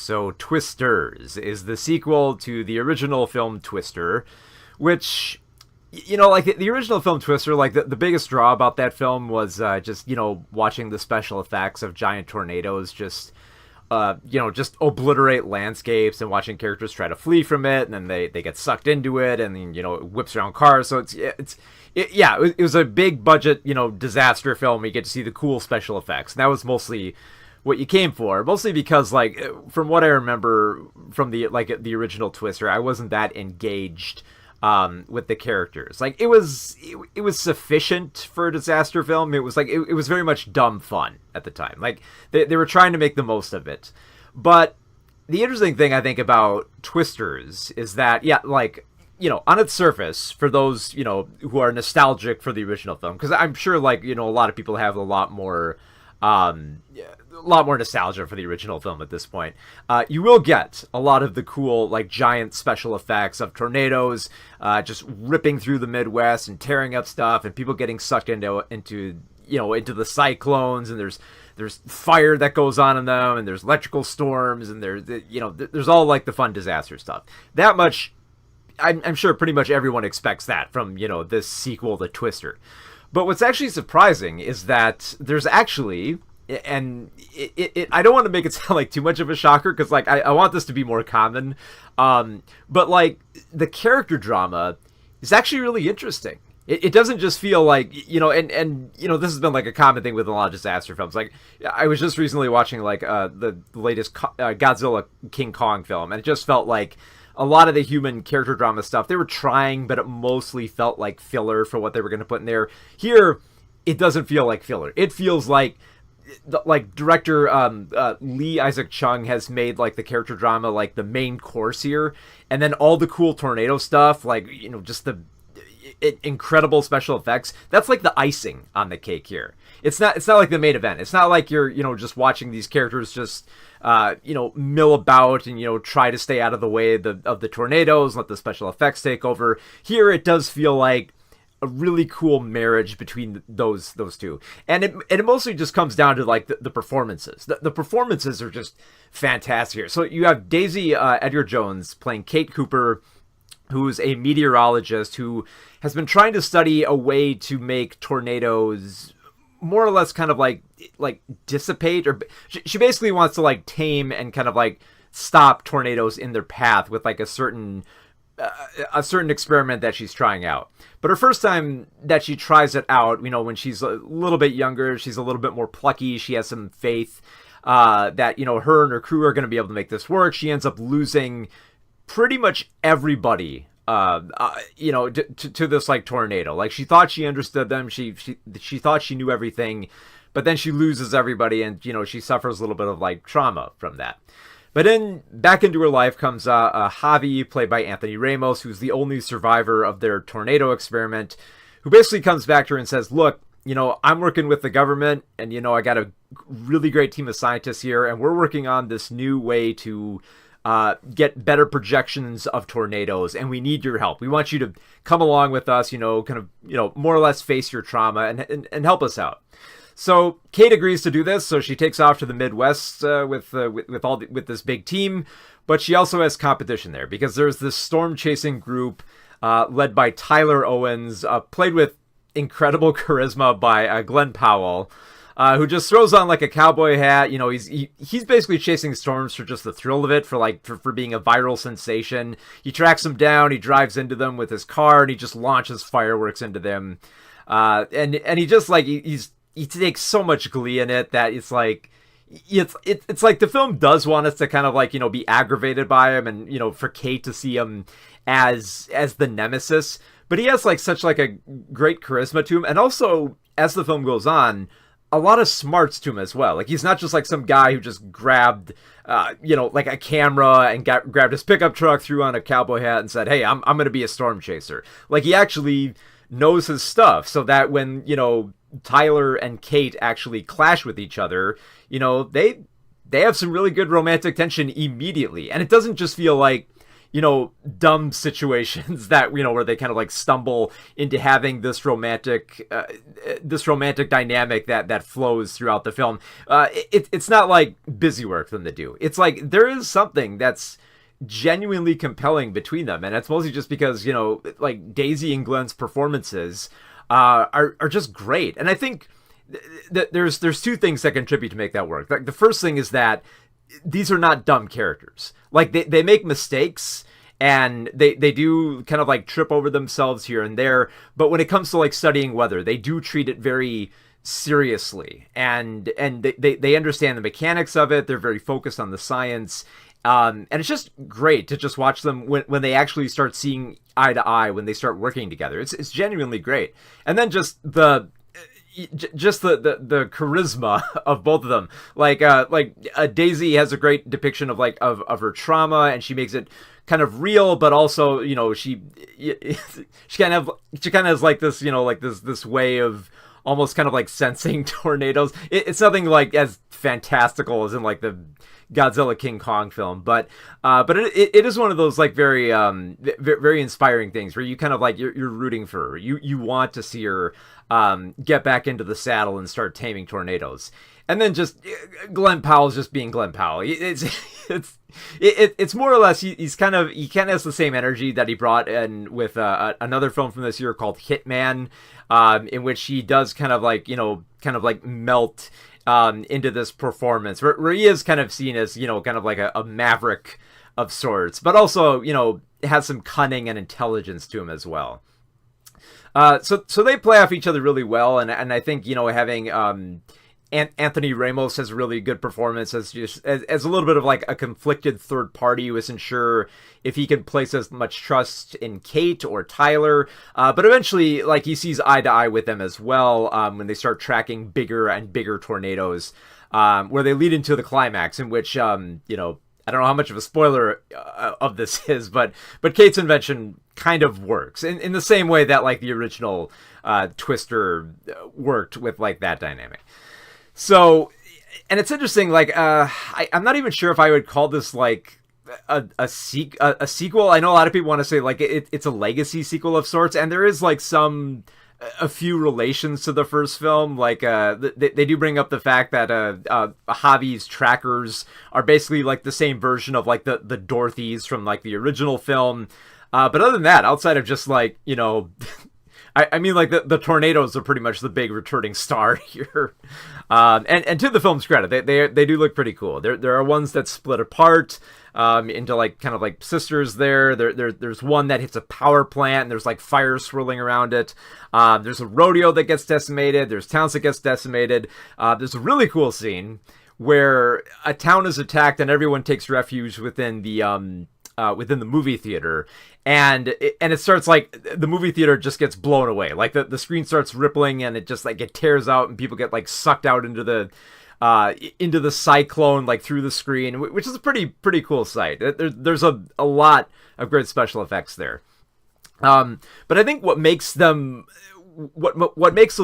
So Twisters is the sequel to the original film Twister, which, like the original film Twister, like the biggest draw about that film was just, watching the special effects of giant tornadoes just obliterate landscapes and watching characters try to flee from it, and then they get sucked into it, and then, it whips around cars. So it was a big budget, disaster film. You get to see the cool special effects, and that was mostly what you came for. Mostly because, like, from what I remember from the original Twister, I wasn't that engaged with the characters. Like, it was sufficient for a disaster film. It was like it was very much dumb fun at the time. Like, they were trying to make the most of it. But the interesting thing I think about Twisters is that, on its surface, for those, who are nostalgic for the original film, because I'm sure, like, a lot of people have a lot more nostalgia for the original film at this point. You will get a lot of the cool, like, giant special effects of tornadoes just ripping through the Midwest and tearing up stuff, and people getting sucked into the cyclones, and there's fire that goes on in them, and there's electrical storms, and there's all, like, the fun disaster stuff. That much, I'm sure pretty much everyone expects that from, this sequel to Twister. But what's actually surprising is that there's actually, and I don't want to make it sound like too much of a shocker, because, like, I want this to be more common, but, like, the character drama is actually really interesting. It doesn't just feel like, and this has been, like, a common thing with a lot of disaster films. Like, I was just recently watching, like, the latest Godzilla King Kong film, and it just felt like a lot of the human character drama stuff, they were trying, but it mostly felt like filler for what they were going to put in there. Here, it doesn't feel like filler. It feels like director Lee Isaac Chung has made, like, the character drama, like, the main course here, and then all the cool tornado stuff, like, just the incredible special effects, that's like the icing on the cake here. It's not like the main event. It's not like you're just watching these characters just mill about and try to stay out of the way of the tornadoes, let the special effects take over. Here it does feel like a really cool marriage between those two, and it mostly just comes down to, like, the performances. The performances are just fantastic here. So you have Daisy Edgar Jones playing Kate Cooper, who's a meteorologist who has been trying to study a way to make tornadoes more or less kind of like dissipate, or she basically wants to, like, tame and kind of, like, stop tornadoes in their path with, like, a certain experiment that she's trying out. But her first time that she tries it out, when she's a little bit younger, she's a little bit more plucky, she has some faith that, her and her crew are going to be able to make this work. She ends up losing pretty much everybody, to this, like, tornado. Like, she thought she understood them, she thought she knew everything, but then she loses everybody, and, she suffers a little bit of, like, trauma from that. But then back into her life comes Javi, played by Anthony Ramos, who's the only survivor of their tornado experiment, who basically comes back to her and says, look, I'm working with the government, and, I got a really great team of scientists here, and we're working on this new way to get better projections of tornadoes, and we need your help. We want you to come along with us, kind of, more or less face your trauma and help us out. So Kate agrees to do this, so she takes off to the Midwest with this big team, but she also has competition there, because there's this storm-chasing group led by Tyler Owens, played with incredible charisma by Glenn Powell, who just throws on, like, a cowboy hat. He's basically chasing storms for just the thrill of it, for being a viral sensation. He tracks them down, he drives into them with his car, and he just launches fireworks into them. And he just, like, he takes so much glee in it that it's like, it's like the film does want us to kind of, like, be aggravated by him, and, for Kate to see him as the nemesis. But he has, like, such, like, a great charisma to him, and also, as the film goes on, a lot of smarts to him as well. Like, he's not just, like, some guy who just grabbed, like, a camera and grabbed his pickup truck, threw on a cowboy hat, and said, hey, I'm going to be a storm chaser. Like, he actually knows his stuff, so that when, Tyler and Kate actually clash with each other, they have some really good romantic tension immediately. And it doesn't just feel like, dumb situations that, where they kind of like stumble into having this romantic dynamic that flows throughout the film. It's not like busy work for them to do. It's like there is something that's genuinely compelling between them, and it's mostly just because like Daisy and Glenn's performances are just great. And I think that there's two things that contribute to make that work. Like the first thing is that these are not dumb characters. Like they make mistakes, and they do kind of like trip over themselves here and there, but when it comes to like studying weather, they do treat it very seriously, and they understand the mechanics of it. They're very focused on the science. And it's just great to just watch them when they actually start seeing eye to eye, when they start working together. It's genuinely great. And then just the charisma of both of them. Like Daisy has a great depiction of of her trauma, and she makes it kind of real, but also, she kind of has like this, this way of almost kind of like sensing tornadoes. It's nothing like as fantastical as in like the Godzilla King Kong film, but it is one of those like very very inspiring things where you kind of like you're rooting for her. You want to see her get back into the saddle and start taming tornadoes. And then just Glenn Powell's just being Glenn Powell. It's more or less he kind of has the same energy that he brought in with another film from this year called Hitman, in which he does kind of like melt into this performance where he is kind of seen as kind of like a maverick of sorts, but also has some cunning and intelligence to him as well. So they play off each other really well, and I think having Anthony Ramos has a really good performance as a little bit of like a conflicted third party who isn't sure if he can place as much trust in Kate or Tyler, but eventually like he sees eye to eye with them as well when they start tracking bigger and bigger tornadoes, where they lead into the climax in which I don't know how much of a spoiler of this is, but Kate's invention kind of works in the same way that like the original Twister worked with like that dynamic. So, and it's interesting, like, I'm not even sure if I would call this, like, a sequel. I know a lot of people want to say, like, it's a legacy sequel of sorts, and there is, like, a few relations to the first film. Like, they do bring up the fact that Javi's trackers are basically, like, the same version of, like, the Dorothy's from, like, the original film. But other than that, outside of just, like, I mean, like, the tornadoes are pretty much the big returning star here. And to the film's credit, they do look pretty cool. There are ones that split apart into, like, kind of like sisters there. There's one that hits a power plant, and there's, like, fire swirling around it. There's a rodeo that gets decimated. There's towns that gets decimated. There's a really cool scene where a town is attacked and everyone takes refuge within the movie theater, and it starts like the movie theater just gets blown away. Like the screen starts rippling, and it tears out, and people get like sucked out into the cyclone, like through the screen, which is a pretty cool sight. There's a lot of great special effects there. But I think what makes those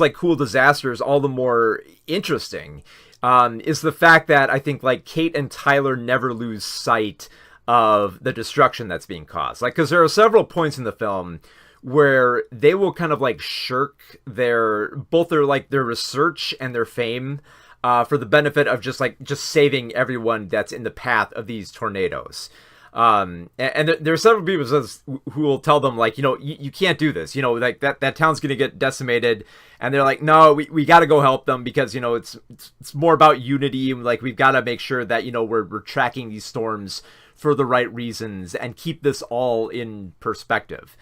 like cool disasters all the more interesting is the fact that I think like Kate and Tyler never lose sight of the destruction that's being caused. Like, because there are several points in the film where they will kind of like shirk their research and their fame for the benefit of just saving everyone that's in the path of these tornadoes. And there are several people who will tell them, like, you can't do this, like that town's going to get decimated. And they're like, no, we got to go help them because, it's more about unity. Like, we've got to make sure that, we're tracking these storms for the right reasons and keep this all in perspective,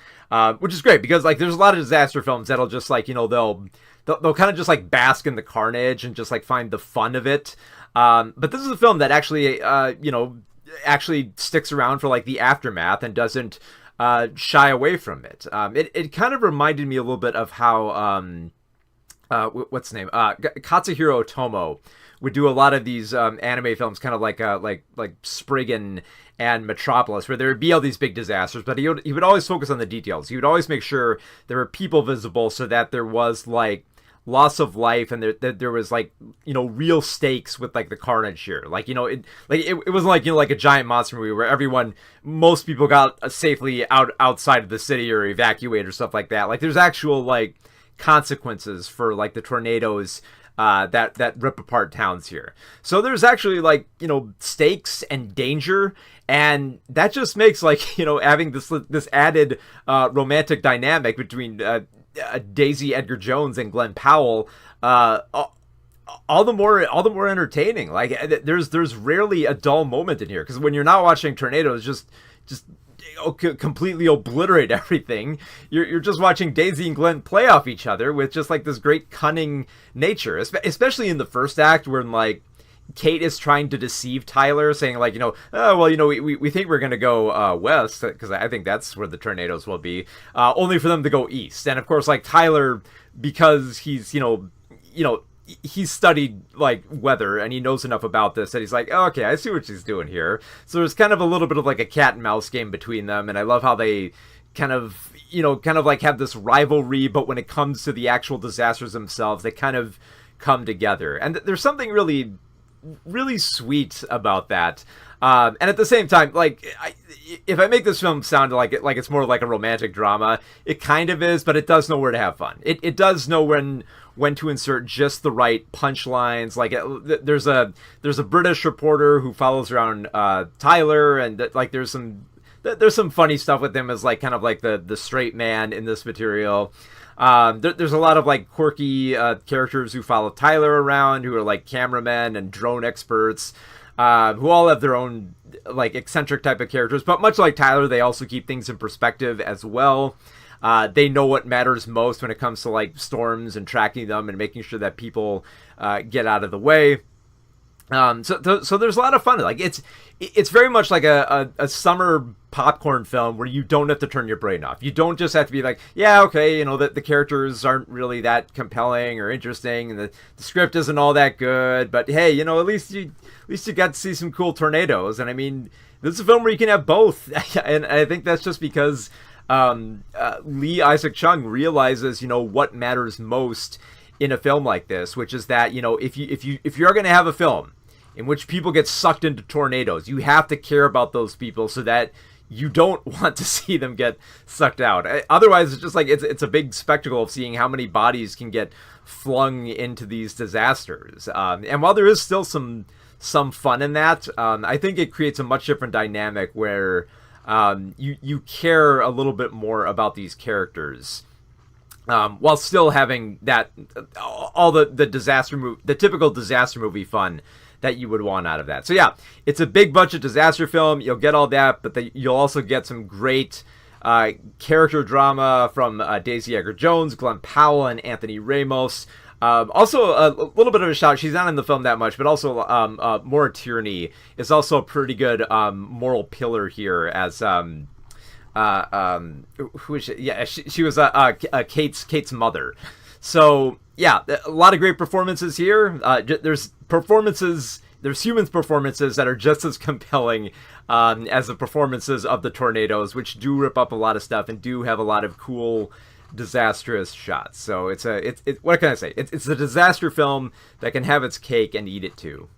which is great because like there's a lot of disaster films that'll just like they'll kind of just like bask in the carnage and just like find the fun of it, but this is a film that actually actually sticks around for like the aftermath and doesn't shy away from it. It kind of reminded me a little bit of how what's his name, Katsuhiro Otomo would do a lot of these anime films, kind of like Spriggan and Metropolis, where there would be all these big disasters, but he would always focus on the details. He would always make sure there were people visible so that there was like loss of life, and there was like, you know, real stakes with like the carnage here. Like, you know, it wasn't like, you know, like a giant monster movie where most people got safely outside of the city or evacuated or stuff like that. Like, there's actual like consequences for like the tornadoes that rip apart towns here. So there's actually like, you know, stakes and danger, and that just makes like, you know, having this added romantic dynamic between Daisy Edgar Jones and Glenn Powell all the more entertaining. Like, there's rarely a dull moment in here, because when you're not watching tornadoes just completely obliterate everything, you're just watching Daisy and Glenn play off each other with just like this great cunning nature, especially in the first act, when like Kate is trying to deceive Tyler, saying like, you know, oh, well, you know, we think we're gonna go west, because I think that's where the tornadoes will be, only for them to go east. And of course, like, Tyler, because he's, you know, he's studied like weather and he knows enough about this that he's like, oh, okay, I see what she's doing here. So there's kind of a little bit of like a cat and mouse game between them, and I love how they kind of like have this rivalry, but when it comes to the actual disasters themselves, they kind of come together. And there's something really sweet about that. And at the same time, like, if I make this film sound like it's more like a romantic drama, it kind of is, but it does know where to have fun. It does know when to insert just the right punchlines. Like, there's a British reporter who follows around Tyler, and like there's some funny stuff with him as like kind of like the straight man in this material. There's a lot of like quirky characters who follow Tyler around, who are like cameramen and drone experts, who all have their own like eccentric type of characters. But much like Tyler, they also keep things in perspective as well. They know what matters most when it comes to like storms and tracking them and making sure that people get out of the way. So there's a lot of fun. Like, it's very much like a summer popcorn film where you don't have to turn your brain off. You don't just have to be like, yeah, okay, you know, the characters aren't really that compelling or interesting, and the script isn't all that good, but hey, you know, at least you got to see some cool tornadoes. And I mean, this is a film where you can have both. And I think that's just because Lee Isaac Chung realizes, you know, what matters most in a film like this, which is that, you know, if you're going to have a film in which people get sucked into tornadoes, you have to care about those people so that you don't want to see them get sucked out. Otherwise, it's just like it's a big spectacle of seeing how many bodies can get flung into these disasters. And while there is still some fun in that, I think it creates a much different dynamic where you care a little bit more about these characters, while still having that all the typical disaster movie fun that you would want out of that. So yeah, it's a big budget disaster film. You'll get all that, but you'll also get some great character drama from Daisy Edgar Jones, Glenn Powell, and Anthony Ramos. Also, a little bit of a shout. She's not in the film that much, but also Maura Tierney is also a pretty good moral pillar here as who is she? Yeah, she was Kate's mother. So yeah, a lot of great performances here. There's human performances that are just as compelling as the performances of the tornadoes, which do rip up a lot of stuff and do have a lot of cool, disastrous shots. So it's what can I say? It's a disaster film that can have its cake and eat it too.